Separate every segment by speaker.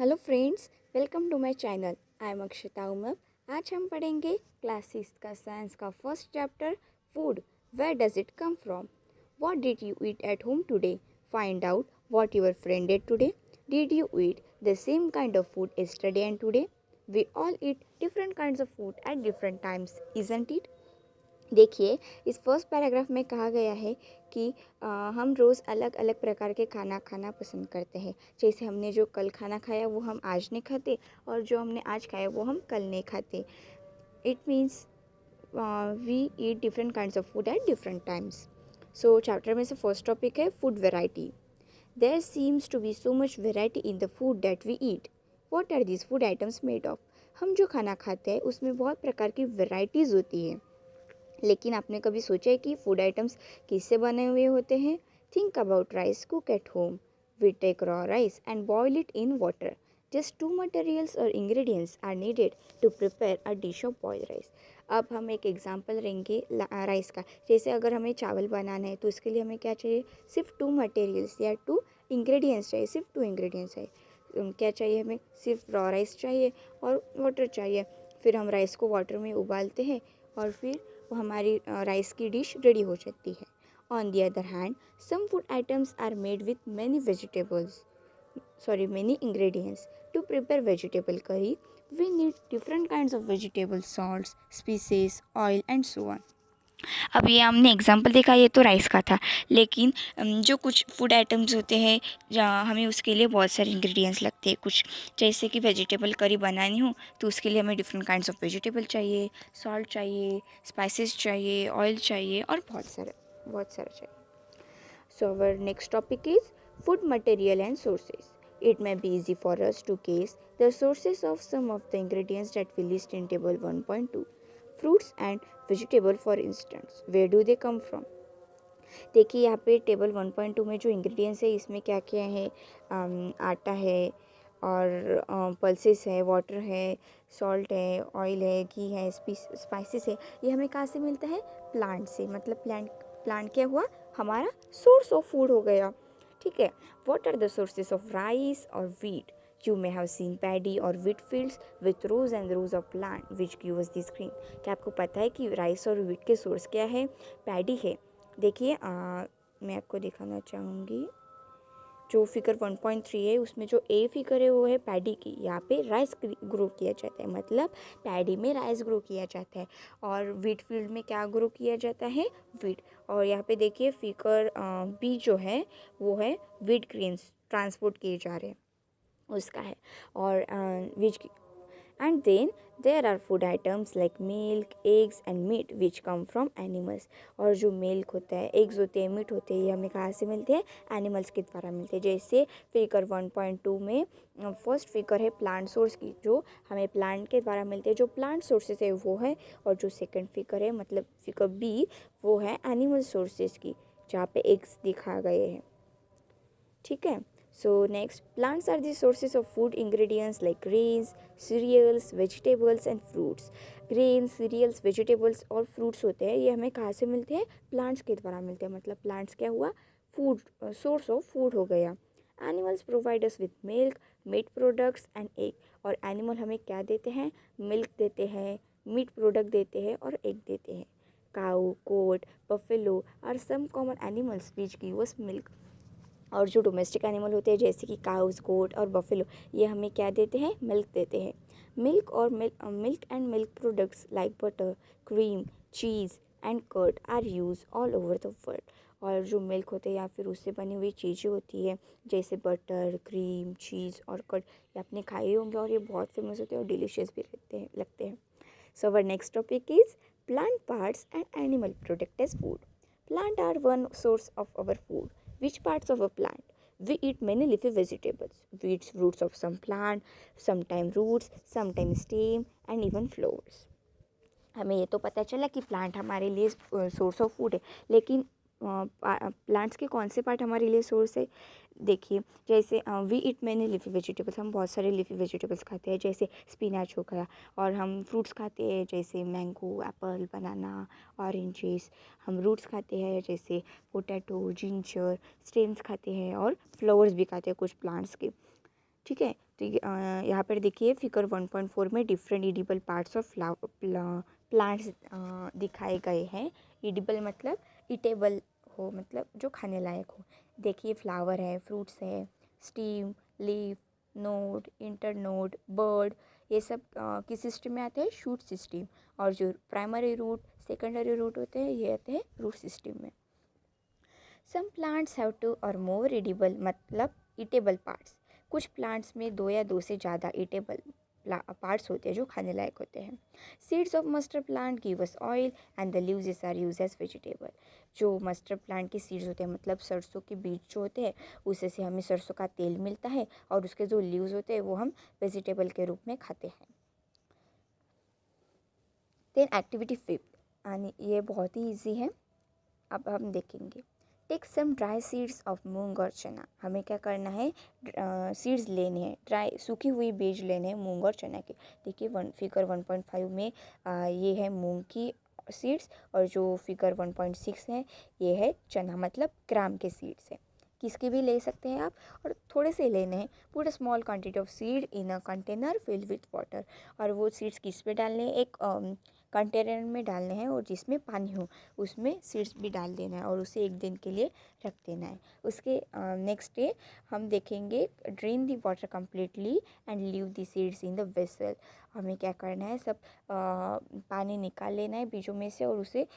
Speaker 1: Hello friends, welcome to my channel. I am Akshata Umar. आज हम पढ़ेंगे क्लास 6 का साइंस का first chapter food. Where does it come from? What did you eat at home today? Find out what your friend did today. Did you eat the same kind of food yesterday and today? We all eat different kinds of food at different times, isn't it? देखिए, इस first paragraph में कहा गया है कि हम रोज़ अलग अलग प्रकार के खाना खाना पसंद करते हैं। जैसे हमने जो कल खाना खाया वो हम आज नहीं खाते, और जो हमने आज खाया वो हम कल नहीं खाते। It means we eat different kinds of food at different times. So chapter में से फर्स्ट टॉपिक है food variety. There seems to be so much variety in the food that we eat. What are this food items made of? हम जो खाना खाते हैं उसमें बहुत प्रकार की वेराइटीज़ होती है, लेकिन आपने कभी सोचा है कि फूड आइटम्स किससे बने हुए होते हैं? Think about rice cook at home. We take raw rice and boil it in water. Just two materials और ingredients are needed to prepare a dish of boil rice. अब हम एक एग्जांपल लेंगे राइस का। जैसे अगर हमें चावल बनाना है तो इसके लिए हमें क्या चाहिए? सिर्फ टू मटेरियल्स या टू इंग्रेडिएंट्स चाहिए। सिर्फ टू इंग्रेडिएंट्स चाहिए। क्या चाहिए हमें? सिर्फ रॉ राइस चाहिए और वाटर चाहिए। फिर हम राइस को वाटर में उबालते हैं और फिर वो हमारी राइस की डिश रेडी हो जाती है। On the other hand, some food items are made with many ingredients. To prepare vegetable curry, we need different kinds of vegetable salts, species, oil and so on. अब ये हमने example देखा, ये तो rice का था, लेकिन जो कुछ फूड आइटम्स होते हैं जहाँ हमें उसके लिए बहुत सारे इंग्रेडिएंट्स लगते हैं। कुछ जैसे कि वेजिटेबल करी बनानी हो तो उसके लिए हमें डिफरेंट काइंड्स ऑफ वेजिटेबल चाहिए, सॉल्ट चाहिए, स्पाइसेस चाहिए, ऑयल चाहिए और बहुत सारा चाहिए। So our next topic is food material and sources. It may be easy for us to guess the sources of some of the ingredients that we list in table 1.2. Fruits and vegetable for instance. Where do they come from? देखिए यहाँ पे table 1.2 में जो ingredients है इसमें क्या क्या है? आटा है और पल्सेस है, वाटर है, सॉल्ट है, ऑयल है, घी है, स्पाइसेस है। ये हमें कहाँ से मिलता है? प्लांट से। मतलब प्लांट क्या हुआ? हमारा सोर्स ऑफ फूड हो गया। ठीक है। What are the sources of rice और wheat? You may have seen paddy or wheat fields with rows and rows of plant which give us this green. क्या आपको पता है कि राइस और व्हीट के सोर्स क्या है? पैडी है। देखिए मैं आपको दिखाना चाहूँगी, जो फिगर 1.3 है उसमें जो ए फिगर है वो है पैडी की। यहाँ पे राइस ग्रो किया जाता है, मतलब पैडी में राइस ग्रो किया जाता है। और व्हीट फील्ड में क्या ग्रो किया जाता है? व्हीट। और यहाँ पे देखिए फिगर बी जो है वो है व्हीट ग्रेन्स ट्रांसपोर्ट किए जा रहे हैं, उसका है। और विच and then there are food items like milk, eggs and meat which come from animals. और जो मिल्क होता है, एग्स होते हैं, मीट होते हैं, ये हमें कहाँ से मिलते हैं? एनिमल्स के द्वारा मिलते हैं। जैसे फिगर 1.2 में फर्स्ट फिगर है प्लांट सोर्स की, जो हमें प्लांट के द्वारा मिलते हैं, जो प्लांट सोर्सेस है वो है। और जो सेकंड फिगर है मतलब फिगर बी, वो है एनिमल सोर्सेस की, जहाँ पे एग्स दिखा गए हैं। ठीक है। So next, plants are the sources of food ingredients like grains, cereals, vegetables and fruits. Grains, cereals, vegetables और fruits होते हैं, ये हमें कहाँ से मिलते हैं? प्लांट्स के द्वारा मिलते हैं। मतलब प्लांट्स क्या हुआ? फूड, सोर्स ऑफ फूड हो गया। Animals provide us with milk, meat products and egg. और एनिमल हमें क्या देते हैं? मिल्क देते हैं, मीट प्रोडक्ट देते हैं और एग देते हैं। Cow, goat, buffalo are some common animals which give us milk. और जो डोमेस्टिक एनिमल होते हैं जैसे कि काउस, गोट और बफेलो, ये हमें क्या देते हैं? मिल्क देते हैं। Milk and milk products like butter, cream, cheese and curd are use all over the world. और जो मिल्क होते हैं या फिर उससे बनी हुई चीज़ें होती है जैसे बटर, क्रीम, चीज़ और कर्ड, ये आपने खाए होंगे और ये बहुत फेमस होते हैं और डिलीशियस भी लगते हैं। So our next topic is plant parts and animal product as food. Plant are one source of our food. Which parts of a plant? We eat many leafy vegetables, weeds, roots of some plant, sometimes roots, sometimes stem and even flowers. हमें ये तो पता चला कि plant हमारे लिए source of food है, लेकिन प्लांट्स के कौन से पार्ट हमारे लिए सोर्स है? देखिए, जैसे we eat many leafy vegetables, हम बहुत सारे लीफी वेजिटेबल्स खाते हैं, जैसे स्पिनाच हो गया। और हम फ्रूट्स खाते हैं जैसे मैंगो, एप्पल, बनाना, ऑरेंजेस। हम रूट्स खाते हैं जैसे पोटैटो, जिंजर, स्टेम्स खाते हैं और फ्लावर्स भी खाते हैं कुछ प्लांट्स के। ठीक है। तो यहाँ पर देखिए फिगर 1.4 में different edible parts of plants दिखाए गए हैं। एडिबल मतलब ईटेबल हो, मतलब जो खाने लायक हो। देखिए फ्लावर है, फ्रूट्स है, steam, leaf, node, internode, bird, ये सब किस सिस्टम में आते हैं? Shoot system. और जो प्राइमरी रूट, सेकेंडरी रूट होते हैं, ये आते हैं रूट सिस्टम में। सम प्लांट्स हैव टू और मोर एडिबल मतलब ईटेबल पार्ट्स। कुछ प्लांट्स में 2 या 2 से ज़्यादा ईटेबल पार्ट्स होते हैं जो खाने लायक होते हैं। Seeds of mustard plant give us oil and the leaves are use as vegetable. जो मस्टर्ड प्लांट के सीड्स होते हैं मतलब सरसों के बीज जो होते हैं, उससे से हमें सरसों का तेल मिलता है और उसके जो लीव्स होते हैं वो हम वेजिटेबल के रूप में खाते हैं। देन एक्टिविटी 5, यानी ये बहुत ही ईजी है, अब हम देखेंगे। Take some dry seeds of moong और चना। हमें क्या करना है? सीड्स लेने हैं, ड्राई सूखी हुई बीज लेने हैं मूंग और चना के। देखिए फिगर 1.5 में ये है मूंग की सीड्स, और जो फिगर 1.6 है ये है चना मतलब ग्राम के सीड्स है। किसके भी ले सकते हैं आप, और थोड़े से लेने हैं। Put a small quantity of seed in a container filled with water. और वो सीड्स किस पे डालने हैं? एक कंटेनर में डालने हैं और जिसमें पानी हो उसमें सीड्स भी डाल देना है और उसे 1 दिन के लिए रख देना है। उसके नेक्स्ट डे हम देखेंगे drain the water completely and leave the seeds in the vessel. हमें क्या करना है? सब पानी निकाल लेना है बीजों में से और उसे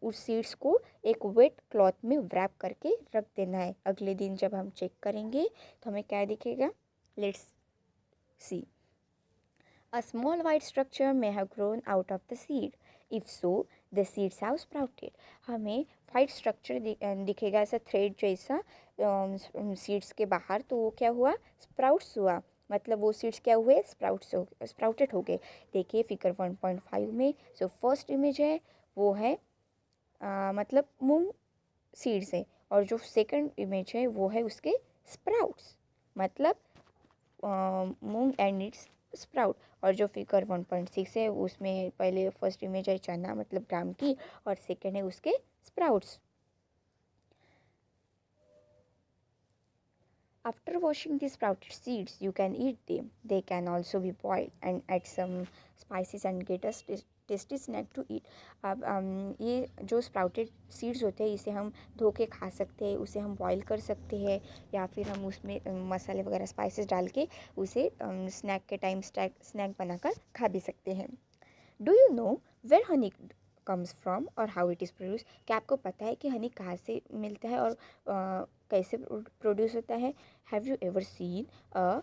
Speaker 1: उस सीड्स को एक वेट क्लॉथ में व्रैप करके रख देना है। अगले दिन जब हम चेक करेंगे तो हमें क्या दिखेगा? Let's see. A small white structure may have grown out of the seed. If so, the seeds have sprouted. हमें वाइट स्ट्रक्चर दिखेगा ऐसा थ्रेड जैसा सीड्स के बाहर, तो वो क्या हुआ? स्प्राउट्स हुआ। मतलब वो सीड्स क्या हुए? स्प्राउटेड हो गए। देखिए फिगर 1.5 में जो फर्स्ट इमेज है वो है मतलब मूंग सीड्स है, और जो सेकंड इमेज है वो है उसके स्प्राउट्स मतलब मूंग एंड इट्स स्प्राउट। और जो फिगर 1.6 है उसमें पहले फर्स्ट इमेज है चना मतलब ग्राम की, और सेकंड है उसके sprouts. After washing the sprouted seeds, you can eat them. They can also be boiled and add some spices and get a tasty snack to eat. अब ये जो स्प्राउटेड सीड्स होते हैं इसे हम धो के खा सकते हैं, उसे हम बॉईल कर सकते हैं, या फिर हम उसमें मसाले वगैरह स्पाइसेस डाल के उसे स्नैक के टाइम स्नैक बनाकर खा भी सकते हैं। Do you know where honey comes from और हाउ इट इज़ प्रोड्यूस? क्या आपको पता है कि हनी कहाँ से मिलता है और कैसे प्रोड्यूस होता है? Have you ever seen a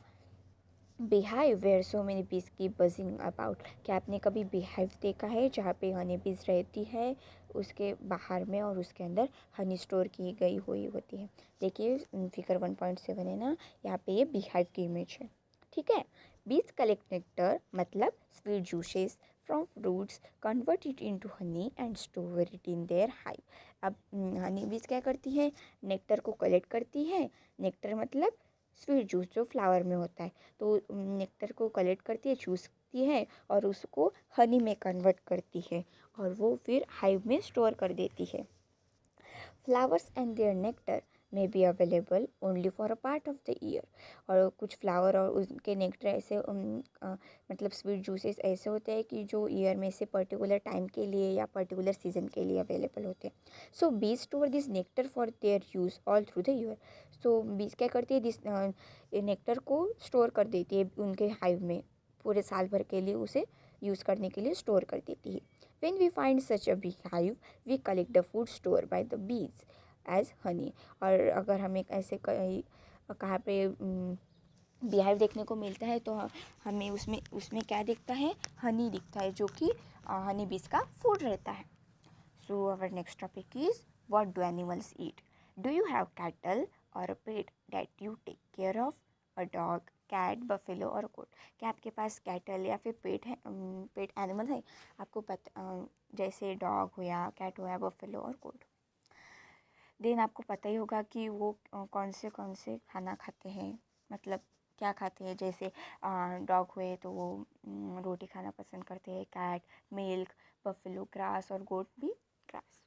Speaker 1: beehive where so many bees keep buzzing about? क्या आपने कभी beehive देखा है जहाँ पे हनी बीज रहती है उसके बाहर में और उसके अंदर हनी स्टोर की गई हुई होती है? देखिए फिगर 1.7 है ना, यहाँ पे ये beehive की इमेज है। ठीक है। बीज कलेक्ट नेक्टर मतलब sweet juices from fruits, convert it into honey and store it in their hive. अब हनी बीज क्या करती है? नेक्टर को कलेक्ट करती है। नेक्टर मतलब स्वीट जूस जो फ्लावर में होता है, तो नेक्टर को कलेक्ट करती है, चूसती है और उसको हनी में कन्वर्ट करती है और वो फिर हाइव में स्टोर कर देती है। Flowers and their nectar may be available only for a part of the year. और कुछ फ्लावर और उनके नेक्टर ऐसे मतलब स्वीट जूसेस ऐसे होते हैं कि जो ईयर में से पर्टिकुलर टाइम के लिए या पर्टिकुलर सीजन के लिए अवेलेबल होते हैं। So bees store this nectar for their use all through the year. So bees क्या करती है? दिस नेक्टर को स्टोर कर देती है उनके हाइव में, पूरे साल भर के लिए उसे यूज़ करने के लिए स्टोर कर देती है। When we find such a beehive, we collect the food stored by the bees as honey. और अगर हमें ऐसे कहाँ पे beehive देखने को मिलता है तो हमें उसमें क्या दिखता है? हनी दिखता है, जो कि हनी बीज का फूड रहता है। So our next topic is, what do animals eat? Do you have cattle or a pet that you take care of? A dog, cat, buffalo और गोट। क्या आपके पास कैटल या फिर पेट है, पेट एनिमल है? आपको जैसे डॉग हो या कैट हो या बफेलो और गोट। देन आपको पता ही होगा कि वो कौन से खाना खाते हैं, मतलब क्या खाते हैं। जैसे डॉग हुए तो वो रोटी खाना पसंद करते हैं, कैट मिल्क, बफेलो ग्रास और गोट भी grass.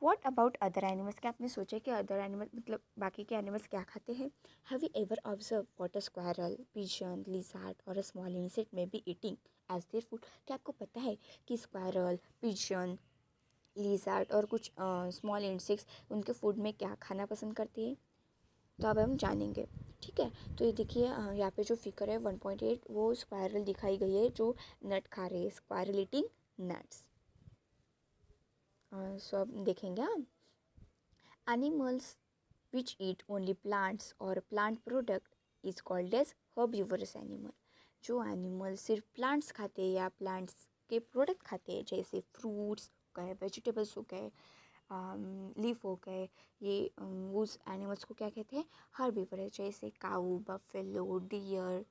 Speaker 1: What about other animals? क्या आपने सोचा कि अदर एनिमल मतलब बाकी के एनिमल्स क्या खाते हैं? Have you ever observe what a squirrel, pigeon, lizard और a small insect may be eating as their food? क्या आपको पता है कि स्क्वायरल, पिजन, लिज़ार्ड और कुछ स्मॉल इंसेक्ट्स उनके फूड में क्या खाना पसंद करती है? तो अब हम जानेंगे। ठीक है, तो ये देखिए यहाँ पे जो फिगर है 1.8 वो स्क्वायरल दिखाई गई है जो नट खा रहे हैं, स्क्वायरल ईटिंग नट्स। सो अब देखेंगे हम animals which eat only plants और plant product is called as herbivorous animal. जो एनिमल सिर्फ प्लांट्स खाते हैं या प्लांट्स के प्रोडक्ट खाते हैं जैसे फ्रूट्स हो गए, वेजिटेबल्स हो गए, लीफ हो गए, ये उस एनिमल्स को क्या कहते हैं? हर्बिवोरस। जैसे cow, buffalo, deer,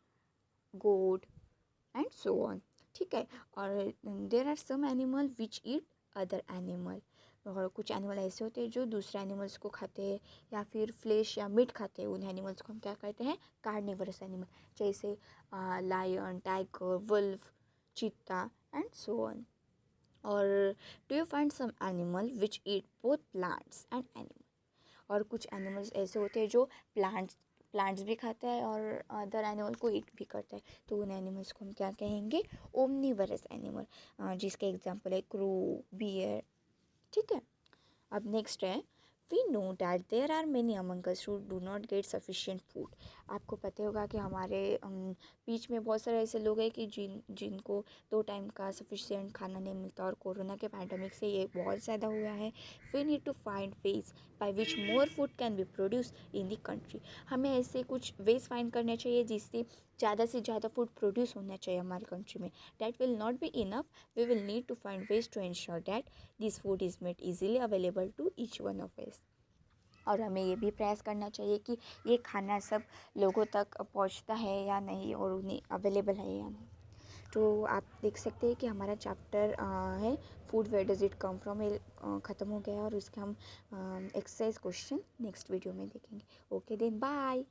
Speaker 1: goat and so on. ठीक है, और there are some animal which eat other animal. और कुछ एनिमल ऐसे होते हैं जो दूसरे एनिमल्स को खाते हैं या फिर फ्लेश या मीट खाते हैं। उन एनिमल्स को हम क्या कहते हैं? Carnivorous animal. जैसे lion, tiger, wolf, cheetah and so on. और do you find some animal which eat both plants and animal? और कुछ एनिमल्स ऐसे होते हैं जो प्लांट्स भी खाता है और अदर एनिमल को ईट भी करता है। तो उन एनिमल्स को हम क्या कहेंगे? ओमनीवरस एनिमल, जिसके एग्जांपल है क्रो, बियर। ठीक है, अब नेक्स्ट है we know that there are many among us who do not get sufficient food. आपको पता होगा कि हमारे बीच में बहुत सारे ऐसे लोग हैं कि जिनको 2 टाइम का सफिशिएंट खाना नहीं मिलता, और कोरोना के पैंडमिक से ये बहुत ज़्यादा हुआ है। We need to find ways by which more food can be produce in the country. हमें ऐसे कुछ वेज फाइंड करने चाहिए जिससे ज़्यादा से ज़्यादा फूड प्रोड्यूस होना चाहिए हमारे कंट्री में। That will not be enough, we will need to find ways to ensure that this food is made easily available to each one of us. और हमें ये भी प्रयास करना चाहिए कि ये खाना सब लोगों तक पहुंचता है या नहीं और उन्हें अवेलेबल है या नहीं। तो आप देख सकते हैं कि हमारा चैप्टर है food where does it come from, ख़त्म हो गया है और उसके हम एक्सरसाइज क्वेश्चन नेक्स्ट वीडियो में देखेंगे। Okay then bye.